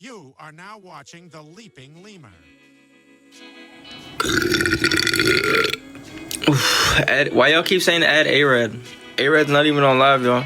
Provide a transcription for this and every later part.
You are now watching The Leaping Lemur. Why y'all keep saying add A-Red? A-Red's not even on live, y'all.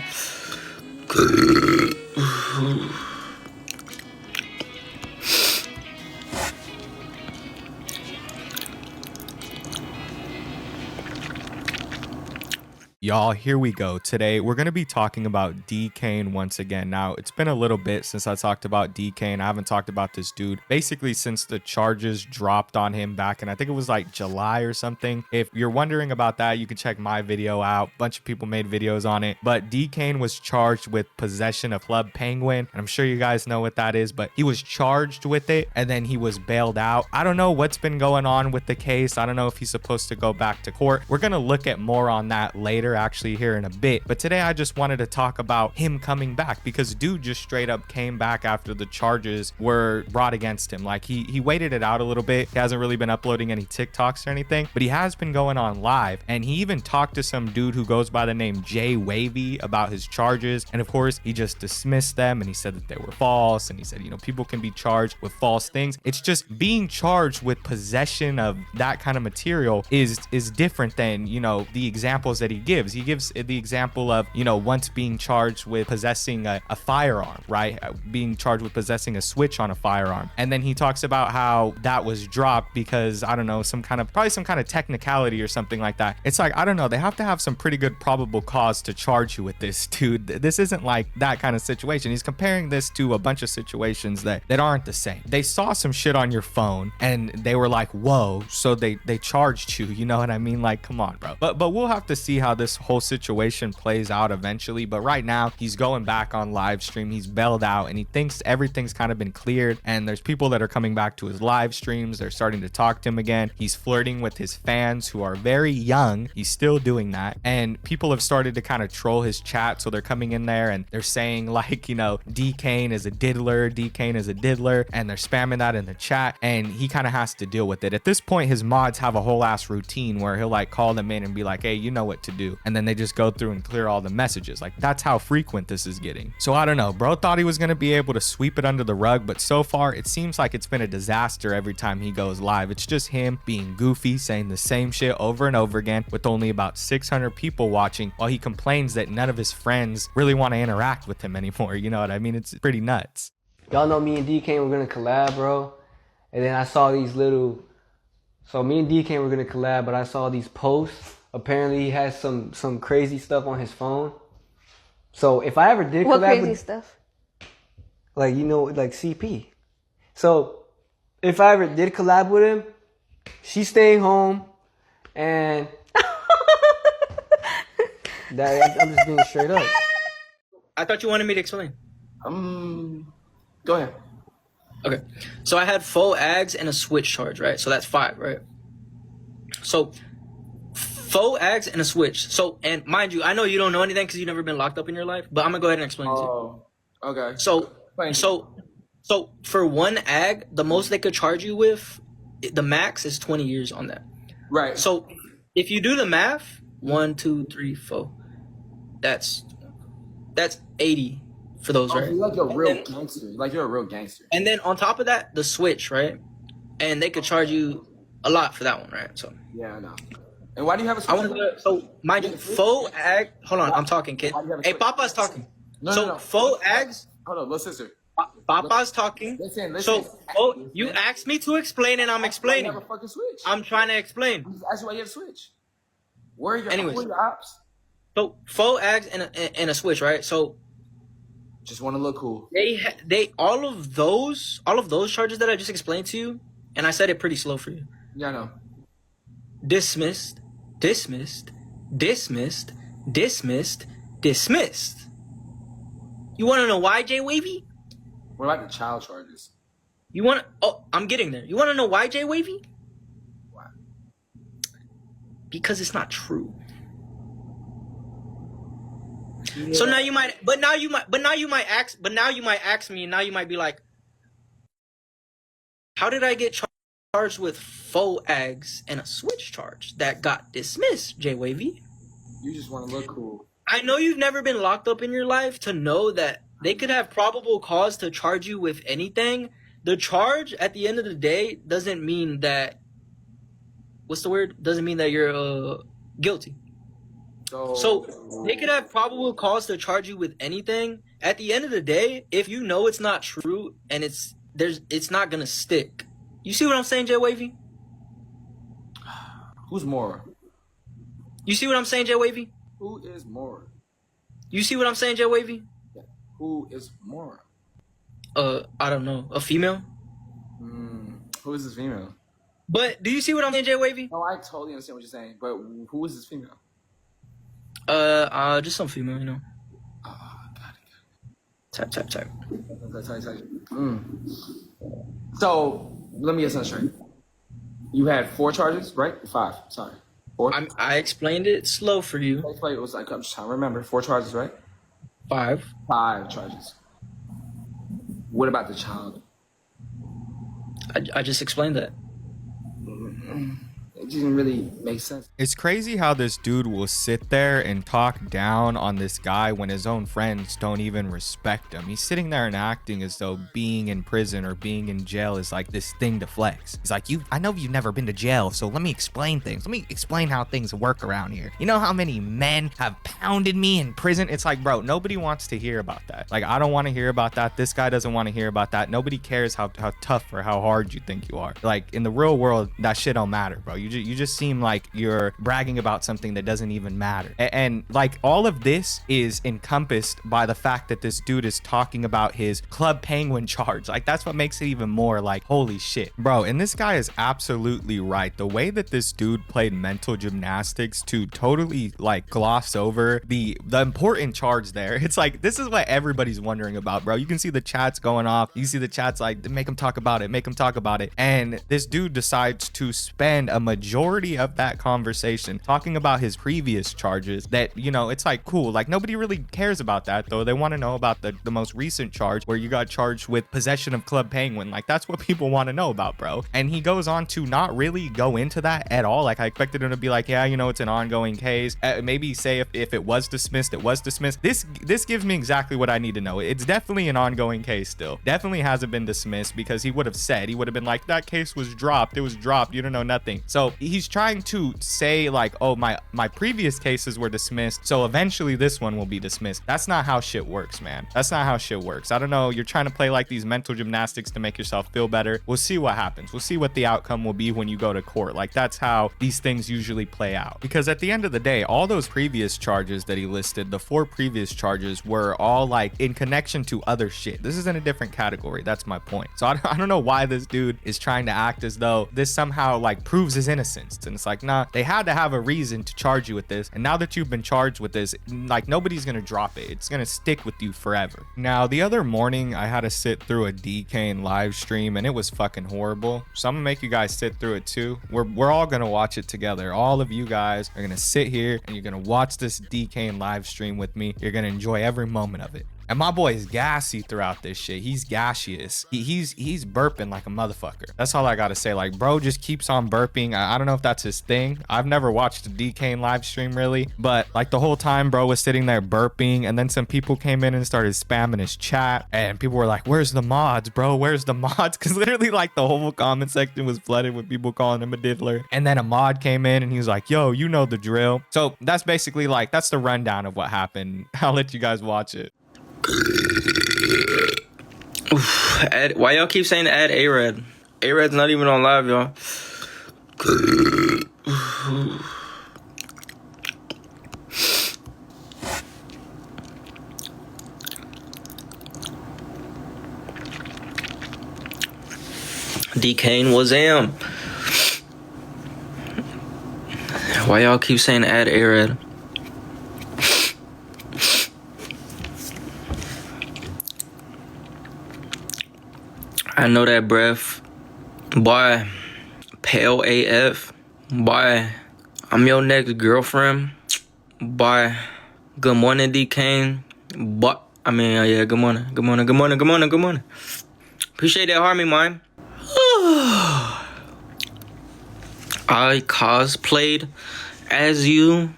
Y'all, here we go. Today, we're going to be talking about Dkane once again. Now, it's been a little bit since I talked about Dkane. I haven't talked about this dude basically since the charges dropped on him back in, I think it was like July or something. If you're wondering about that, you can check my video out. A bunch of people made videos on it. But Dkane was charged with possession of Club Penguin. And I'm sure you guys know what that is, but he was charged with it and then he was bailed out. I don't know what's been going on with the case. I don't know if he's supposed to go back to court. We're going to look at more on that later, actually, here in a bit. But today I just wanted to talk about him coming back because dude just straight up came back after the charges were brought against him. Like he waited it out a little bit. He hasn't really been uploading any TikToks or anything, but he has been going on live, and he even talked to some dude who goes by the name Jay Wavy about his charges, and of course he just dismissed them and he said that they were false, and he said, you know, people can be charged with false things. It's just being charged with possession of that kind of material is different than, you know, the examples that he gives. He gives the example of, you know, once being charged with possessing a firearm, right? Being charged with possessing a switch on a firearm. And then he talks about how that was dropped because, I don't know, probably some kind of technicality or something like that. It's like, I don't know, they have to have some pretty good probable cause to charge you with this, dude. This isn't like that kind of situation. He's comparing this to a bunch of situations that aren't the same. They saw some shit on your phone and they were like, whoa, so they charged you, you know what I mean? Like, come on, bro. But we'll have to see how this whole situation plays out eventually. But right now he's going back on live stream. He's bailed out and he thinks everything's kind of been cleared, and there's people that are coming back to his live streams. They're starting to talk to him again. He's flirting with his fans who are very young. He's still doing that, and people have started to kind of troll his chat. So they're coming in there and they're saying, like, you know, Dkane is a diddler, Dkane is a diddler, and they're spamming that in the chat, and he kind of has to deal with it. At this point, his mods have a whole ass routine where he'll like call them in and be like, hey, you know what to do, and then they just go through and clear all the messages. Like, that's how frequent this is getting. So I don't know, bro thought he was going to be able to sweep it under the rug, but so far it seems like it's been a disaster every time he goes live. It's just him being goofy, saying the same shit over and over again with only about 600 people watching, while he complains that none of his friends really want to interact with him anymore. You know what I mean? It's pretty nuts. Y'all know me and Dkane were gonna collab, bro. And then I saw these little... So me and Dkane were gonna collab, but I saw these posts. Apparently he has some crazy stuff on his phone. So if I ever did collab What crazy with, stuff? like, you know, like CP. So if I ever did collab with him, she's staying home, and I'm just being straight up. I thought you wanted me to explain. Go ahead. Okay. So I had 4 ags and a switch charge, right? So that's 5, right? So 4 ags and a switch. So, and mind you, I know you don't know anything because you've never been locked up in your life, but I'm gonna go ahead and explain it to you. Oh, okay. So for 1 ag, the most they could charge you with, the max is 20 years on that. Right. So if you do the math, 1, 2, 3, 4, that's 80 for those, right? You're like a real gangster. Like, you're a real gangster. And then on top of that, the switch, right? And they could charge you a lot for that one, right? So Yeah, I know. And why do you have a switch? I want to. So mind you, full ag. Hold on, I'm talking, kid. Hey, Papa's talking. No. Full ags. Hold on, little sister. Papa's talking. Listen. So you asked me to explain, and I'm explaining. You have a fucking switch. I'm trying to explain. I'm just asking why you have a switch. Where are your, Anyways. who are your ops? So full ags and a switch, right? So Just want to look cool. they all of those charges that I just explained to you, and I said it pretty slow for you. Yeah, I know. Dismissed. You want to know why, Jay Wavy? What about the child charges? You want to... Oh, I'm getting there. You want to know why, Jay Wavy? Why? Because it's not true. Yeah. So now you might ask me, and now you might be like, how did I get charged with 4 ags and a switch charge that got dismissed, Jay Wavy? You just want to look cool. I know you've never been locked up in your life to know that They could have probable cause to charge you with anything. The charge at the end of the day doesn't mean that, what's the word? Doesn't mean that you're guilty. So they could have probable cause to charge you with anything. At the end of the day, if you know it's not true and it's not gonna stick. You see what I'm saying, Jay Wavy? Who's more? You see what I'm saying, Jay Wavy? Who is more? You see what I'm saying, Jay Wavy? Yeah. Who is more? I don't know. A female? Who is this female? But do you see what I'm saying, Jay Wavy? No, I totally understand what you're saying, but who is this female? Just some female, you know. Got it. Type. So, let me get something straight. You had 4 charges, right? 5, sorry. 4? I explained it slow for you. It was like, I'm just trying to remember. 4 charges, right? 5. 5 charges. What about the child? I just explained that. It didn't really make sense. It's crazy how this dude will sit there and talk down on this guy when his own friends don't even respect him. He's sitting there and acting as though being in prison or being in jail is like this thing to flex. He's like, I know you've never been to jail, so let me explain things. Let me explain how things work around here. You know how many men have pounded me in prison? It's like, bro, nobody wants to hear about that. Like, I don't want to hear about that. This guy doesn't want to hear about that. Nobody cares how tough or how hard you think you are. Like, in the real world, that shit don't matter, bro. You just seem like you're bragging about something that doesn't even matter. And like, all of this is encompassed by the fact that this dude is talking about his Club Penguin charge. Like, that's what makes it even more like, holy shit, bro. And this guy is absolutely right. The way that this dude played mental gymnastics to totally like gloss over the important charge there. It's like, this is what everybody's wondering about, bro. You can see the chats going off. You see the chats like, make him talk about it, make him talk about it. And this dude decides to spend a majority of that conversation talking about his previous charges that, you know, it's like, cool, like nobody really cares about that though. They want to know about the most recent charge where you got charged with possession of Club Penguin. Like, that's what people want to know about, bro. And he goes on to not really go into that at all. Like, I expected him to be like, yeah, you know, it's an ongoing case. Maybe say if it was dismissed, it was dismissed. This gives me exactly what I need to know. It's definitely an ongoing case still. Definitely hasn't been dismissed, because he would have been like, that case was dropped. It was dropped. You don't know nothing. So he's trying to say like, oh, my previous cases were dismissed, so eventually this one will be dismissed. That's not how shit works, man. That's not how shit works. I don't know. You're trying to play like these mental gymnastics to make yourself feel better. We'll see what happens. We'll see what the outcome will be when you go to court. Like, that's how these things usually play out. Because at the end of the day, all those previous charges that he listed, the 4 previous charges, were all like in connection to other shit. This is in a different category. That's my point. So I don't know why this dude is trying to act as though this somehow like proves his innocence. And it's like, nah, they had to have a reason to charge you with this. And now that you've been charged with this, like, nobody's gonna drop it. It's gonna stick with you forever. Now, the other morning, I had to sit through a Dkane live stream, and it was fucking horrible. So I'm gonna make you guys sit through it too. We're all gonna watch it together. All of you guys are gonna sit here and you're gonna watch this Dkane live stream with me. You're gonna enjoy every moment of it. And my boy is gassy throughout this shit. He's gaseous. He's burping like a motherfucker. That's all I gotta say. Like, bro just keeps on burping. I don't know if that's his thing. I've never watched a Dkane live stream really, but like the whole time bro was sitting there burping, and then some people came in and started spamming his chat, and people were like, where's the mods, bro? Where's the mods? Because literally like the whole comment section was flooded with people calling him a diddler. And then a mod came in and he was like, yo, you know the drill. So that's basically like, that's the rundown of what happened. I'll let you guys watch it. Why y'all keep saying add A-Rad? A-Rad's not even on live, y'all. Dkane was am. Why y'all keep saying add A-Rad? I know that breath. Boy, pale AF. Boy, I'm your next girlfriend. Boy, good morning, Dkane. Boy, I mean, yeah, good morning. Good morning, good morning, good morning, good morning. Appreciate that, Harmy, man. I cosplayed as you.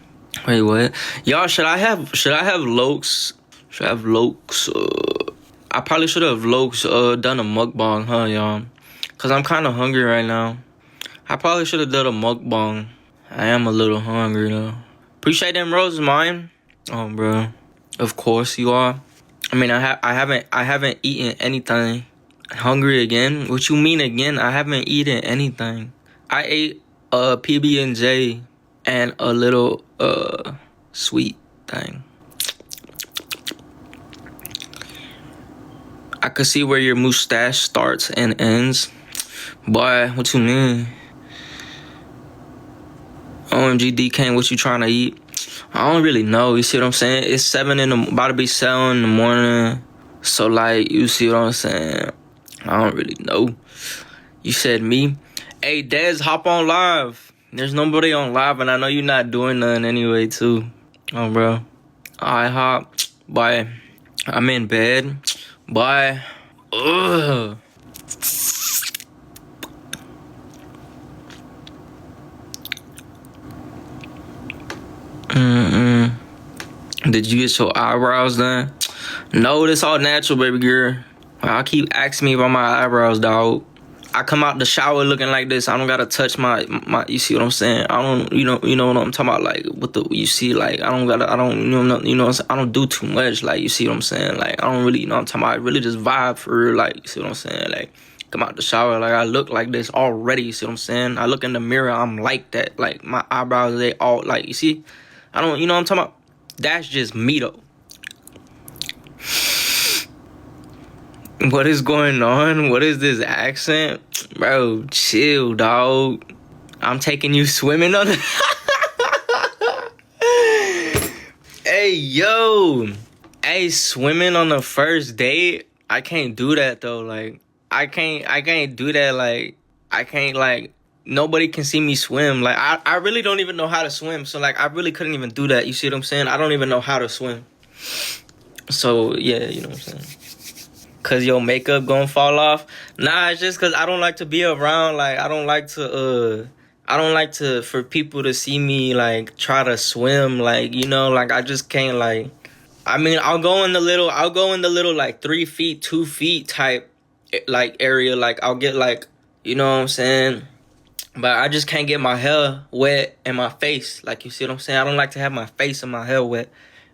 Wait, what? Y'all, should I have Lokes Should have Lokes. I probably should have Lokes done a mukbang, huh, y'all? Cause I'm kind of hungry right now. I probably should have done a mukbang. I am a little hungry though. Appreciate them roses, mine. Oh, bro. Of course you are. I mean, I haven't eaten anything. Hungry again? What you mean again? I haven't eaten anything. I ate a PB&J and a little sweet thing. I could see where your mustache starts and ends. Boy, what you mean? OMG Dkane, what you trying to eat? I don't really know. You see what I'm saying? It's 7 about to be 7 in the morning. So like, you see what I'm saying? I don't really know. You said me. Hey, Dez, hop on live. There's nobody on live, and I know you're not doing nothing anyway, too. Oh, bro. I hop. Bye. I'm in bed. Bye. Ugh. Did you get your eyebrows done? No, this all natural, baby girl. I keep asking me about my eyebrows, dog. I come out the shower looking like this. I don't gotta touch my. You see what I'm saying? I don't. You know what I'm talking about. Like with the. You see, like I don't. I don't do too much. Like you see what I'm saying? Like I don't really. You know what I'm talking about. I really just vibe for real. Like you see what I'm saying? Like come out the shower. Like I look like this already. You see what I'm saying? I look in the mirror. I'm like that. Like my eyebrows. They all like. You see? I don't. You know what I'm talking about? That's just me though. What is going on? What is this accent? Bro, chill, dog. I'm taking you swimming on the... Hey, yo. Hey, swimming on the first date? I can't do that, though. Like, I can't do that. Like, I can't, like... Nobody can see me swim. Like, I really don't even know how to swim. So, like, I really couldn't even do that. You see what I'm saying? I don't even know how to swim. So, yeah, you know what I'm saying? Cause your makeup gonna fall off. Nah, it's just cause I don't like to be around. Like I don't like to for people to see me like try to swim. Like you know, like I just can't like. I mean, I'll go in the little like 3 feet, 2 feet type like area. Like I'll get like you know what I'm saying. But I just can't get my hair wet and my face. Like you see what I'm saying. I don't like to have my face and my hair wet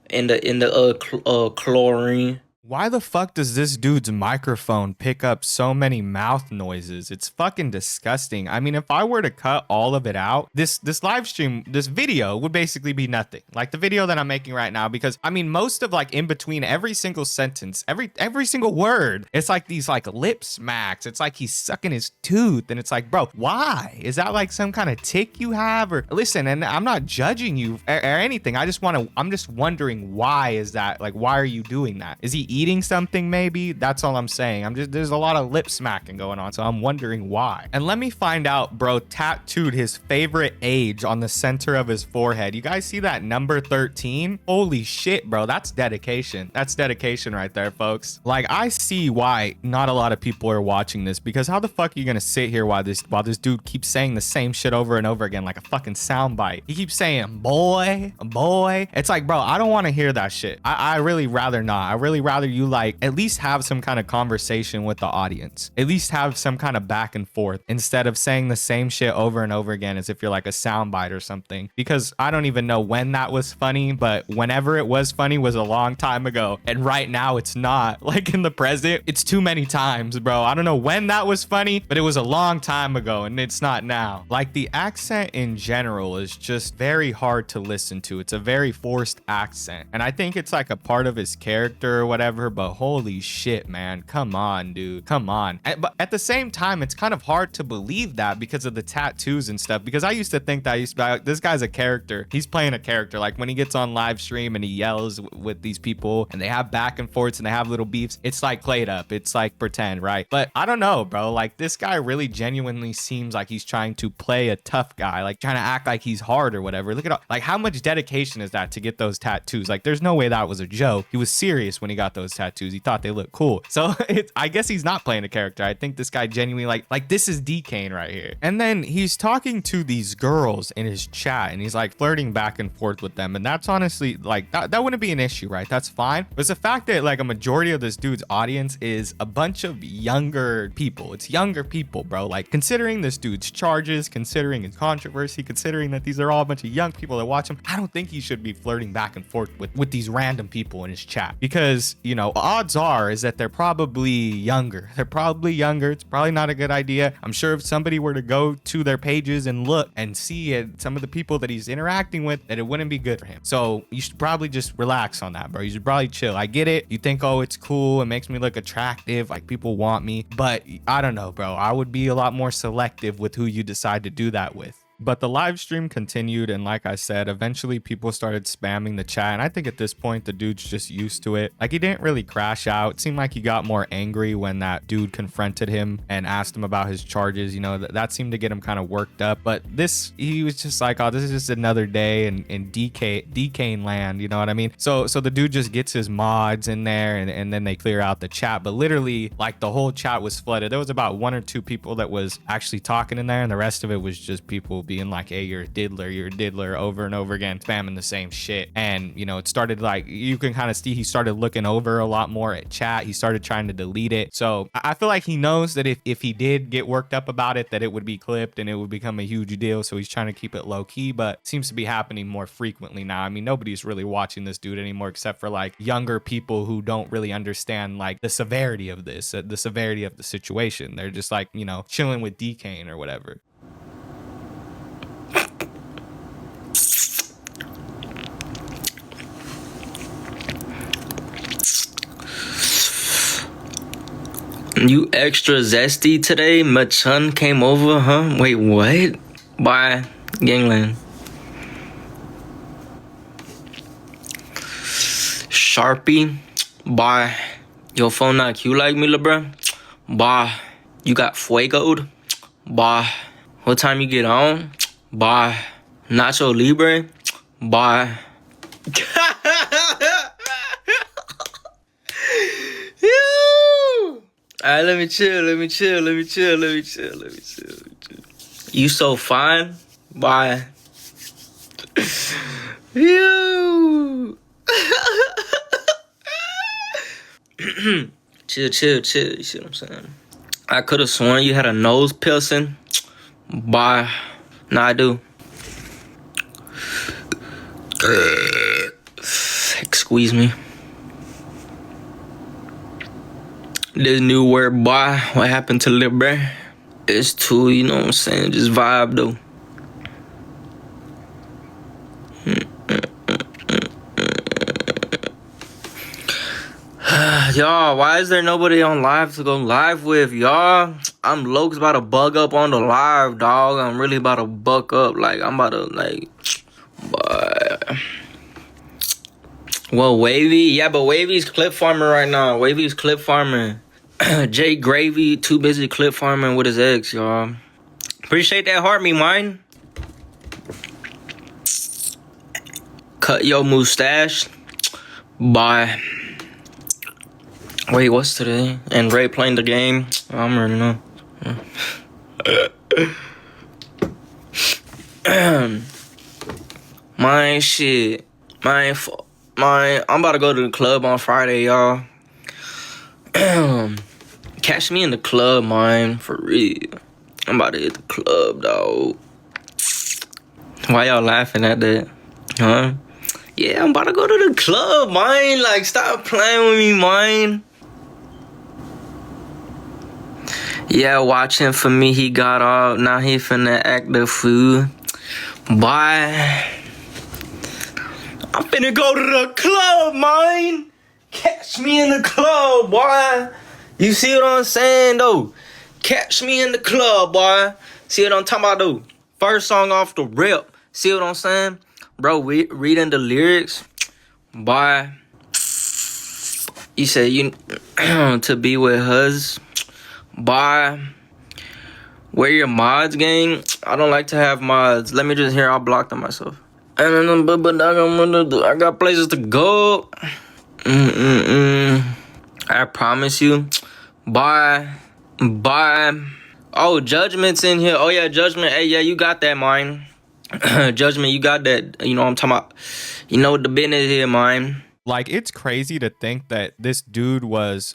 in the chlorine. Why the fuck does this dude's microphone pick up so many mouth noises? It's fucking disgusting. I mean, if I were to cut all of it out, this live stream, this video would basically be nothing. Like the video that I'm making right now, because I mean, most of like in between every single sentence, every single word, it's like these like lip smacks. It's like he's sucking his tooth, and it's like, bro, why? Is that like some kind of tick you have? Or listen, and I'm not judging you or anything. I'm just wondering why is that? Like, why are you doing that? Is he eating something maybe? That's all I'm saying. There's a lot of lip smacking going on, so I'm wondering why. And let me find out, bro tattooed his favorite age on the center of his forehead. You guys see that number 13? Holy shit, bro. That's dedication. That's dedication right there, folks. Like, I see why not a lot of people are watching this, because how the fuck are you gonna sit here while this dude keeps saying the same shit over and over again like a fucking soundbite? He keeps saying boy. It's like, bro, I don't want to hear that shit. I really rather not. I really rather you like at least have some kind of conversation with the audience. At least have some kind of back and forth instead of saying the same shit over and over again as if you're like a soundbite or something. Because I don't even know when that was funny, but whenever it was funny was a long time ago. And right now it's not. Like in the present, it's too many times, bro. I don't know when that was funny, but it was a long time ago and it's not now. Like the accent in general is just very hard to listen to. It's a very forced accent. And I think it's like a part of his character or whatever, but holy shit, man. Come on, dude. Come on. But at the same time, it's kind of hard to believe that because of the tattoos and stuff. Because I used to think that this guy's a character. He's playing a character. Like when he gets on live stream and he yells with these people and they have back and forths and they have little beefs, it's like played up. It's like pretend, right? But I don't know, bro. Like this guy really genuinely seems like he's trying to play a tough guy, like trying to act like he's hard or whatever. Look at like how much dedication is that to get those tattoos? Like there's no way that was a joke. He was serious when he got those tattoos. He thought they looked cool. So I guess he's not playing a character. I think this guy genuinely like this is Dkane right here. And then he's talking to these girls in his chat and he's like flirting back and forth with them. And that's honestly like that wouldn't be an issue, right? That's fine. But it's the fact that like a majority of this dude's audience is a bunch of younger people. It's younger people, bro. Like considering this dude's charges, considering his controversy, considering that these are all a bunch of young people that watch him, I don't think he should be flirting back and forth with these random people in his chat, because you know, odds are is that they're probably younger. They're probably younger. It's probably not a good idea. I'm sure if somebody were to go to their pages and look and see some of the people that he's interacting with, that it wouldn't be good for him. So you should probably just relax on that, bro. You should probably chill. I get it. You think, oh, it's cool, it makes me look attractive, like people want me, but I don't know, bro. I would be a lot more selective with who you decide to do that with. But the live stream continued, and like I said, eventually people started spamming the chat, and I think at this point the dude's just used to it. Like, he didn't really crash out. It seemed like he got more angry when that dude confronted him and asked him about his charges. You know, that seemed to get him kind of worked up. But this, he was just like, oh, this is just another day in Dkane land, you know what I mean? So the dude just gets his mods in there, and then they clear out the chat. But literally, like, the whole chat was flooded. There was about 1 or 2 people that was actually talking in there, and the rest of it was just people being like, hey, you're a diddler over and over again, spamming the same shit. And you know, it started like, you can kind of see he started looking over a lot more at chat. He started trying to delete it. So I feel like he knows that if he did get worked up about it, that it would be clipped and it would become a huge deal. So he's trying to keep it low key, but it seems to be happening more frequently now. I mean, nobody's really watching this dude anymore except for like younger people who don't really understand like the severity of this, the severity of the situation. They're just like, you know, chilling with Dkane or whatever. You extra zesty today? Machun came over, huh? Wait, what? Bye, gangland. Sharpie, bye. Your phone not cute like me, bruh? Bye. You got fuegoed? Bye. What time you get on? Bye. Nacho Libre? Bye. Alright, let me chill. You so fine? Bye. You. Chill. You see what I'm saying? I could have sworn you had a nose piercing. Bye. Nah, I do. Squeeze me. This new word, boy, what happened to Lil Bruh? It's too, you know what I'm saying, just vibe though. Y'all, why is there nobody on live to go live with, y'all? I'm Loke's about to bug up on the live, dog. I'm really about to buck up. Like, I'm about to, like, but... Well, Wavy? Yeah, but Wavy's clip farming right now. Wavy's clip farming. Jay Gravy, too busy clip farming with his ex, y'all. Appreciate that heart, me mine. Cut your mustache. Bye. Wait, what's today? And Ray playing the game? I'm already know. My shit. I'm about to go to the club on Friday, y'all. Catch me in the club, man, for real. I'm about to hit the club, dog. Why y'all laughing at that? Huh? Yeah, I'm about to go to the club, man. Like, stop playing with me, man. Yeah, watching for me, he got off. Now he finna act the fool. Bye. I'm finna go to the club, man. Catch me in the club, boy. You see what I'm saying, though? Catch me in the club, boy. See what I'm talking about, though? First song off the rip. See what I'm saying? Bro, reading the lyrics. Boy. You said you to be with hus. Boy. Where your mods, gang? I don't like to have mods. Let me just hear. I'll block them myself. And then, I got places to go. I promise you. Bye. Bye. Oh, Judgment's in here. Oh yeah, Judgment. Hey, yeah, you got that, mine. Judgment, you got that. You know what I'm talking about. You know what the business here, mine. Like, it's crazy to think that this dude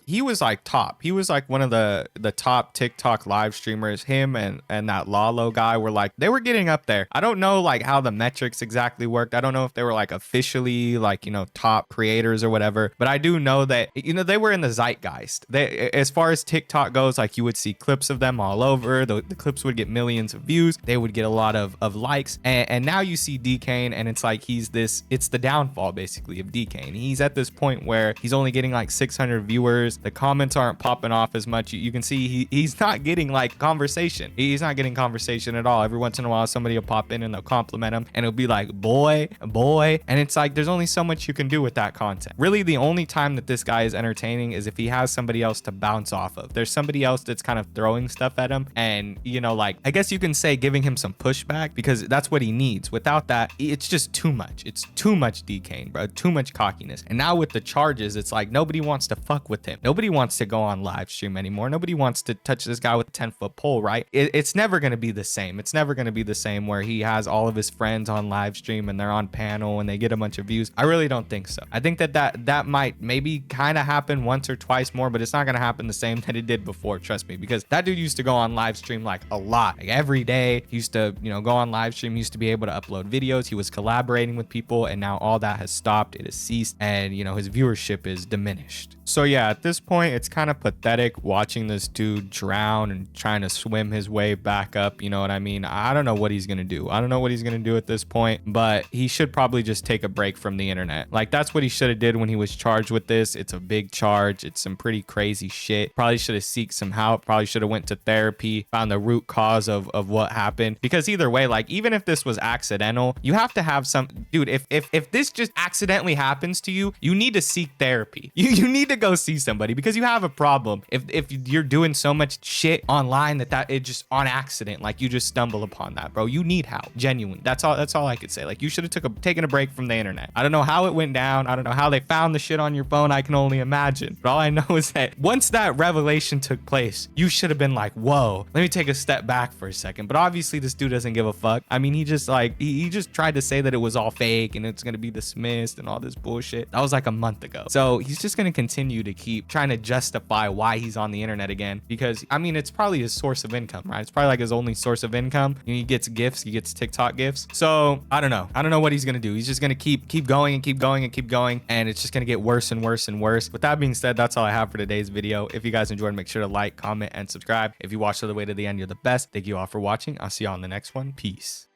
he was like top. He was like one of the top TikTok live streamers. Him and that Lalo guy were like, they were getting up there. I don't know like how the metrics exactly worked. I don't know if they were like officially like, you know, top creators or whatever, but I do know that, you know, they were in the zeitgeist. They, as far as TikTok goes, like you would see clips of them all over. The clips would get millions of views. They would get a lot of likes. And now you see Dkane and it's like it's the downfall basically of Dkane. He's at this point where he's only getting like 600 viewers. The comments aren't popping off as much. You can see he's not getting like conversation. He's not getting conversation at all. Every once in a while, somebody will pop in and they'll compliment him and it'll be like, boy. And it's like, there's only so much you can do with that content. Really, the only time that this guy is entertaining is if he has somebody else to bounce off of. There's somebody else that's kind of throwing stuff at him. And, you know, like, I guess you can say giving him some pushback because that's what he needs. Without that, it's just too much. It's too much Dkane, bro. Too much cockiness. And now with the charges, it's like nobody wants to fuck with him. Nobody wants to go on live stream anymore. Nobody wants to touch this guy with a 10-foot pole, right? It's never going to be the same. It's never going to be the same where he has all of his friends on live stream and they're on panel and they get a bunch of views. I really don't think so. I think that might maybe kind of happen once or twice more, but it's not going to happen the same that it did before. Trust me, because that dude used to go on live stream like a lot, like every day. He used to, you know, go on live stream. He used to be able to upload videos. He was collaborating with people, and now all that has stopped. It has ceased, and you know, his viewership is diminished. So yeah, at this point, it's kind of pathetic watching this dude drown and trying to swim his way back up. You know what I mean? I don't know what he's gonna do. I don't know what he's gonna do at this point, but he should probably just take a break from the internet. Like, that's what he should have did when he was charged with this. It's a big charge. It's some pretty crazy shit. Probably should have seeked some help. Probably should have went to therapy, found the root cause of what happened. Because either way, like, even if this was accidental, you have to have some, dude, if this just accidentally happens to you, you need to seek therapy. You need to go see somebody because you have a problem. If you're doing so much shit online that it just on accident, like you just stumble upon that, bro, you need help. Genuine. That's all I could say. Like, you should have taken a break from the internet. I don't know how it went down. I don't know how they found the shit on your phone. I can only imagine. But all I know is that once that revelation took place, you should have been like, whoa, let me take a step back for a second. But obviously this dude doesn't give a fuck. I mean, he just like, he just tried to say that it was all fake and it's going to be dismissed and all this bullshit. That was like a month ago. So he's just going to continue to keep trying to justify why he's on the internet again, because I mean, it's probably his source of income, right? It's probably like his only source of income. He gets gifts, he gets TikTok gifts. So I don't know what he's going to do. He's just going to keep going and keep going and keep going. And it's just going to get worse and worse and worse. With that being said, that's all I have for today's video. If you guys enjoyed, make sure to like, comment, and subscribe. If you watched all the way to the end, you're the best. Thank you all for watching. I'll see you all in the next one. Peace.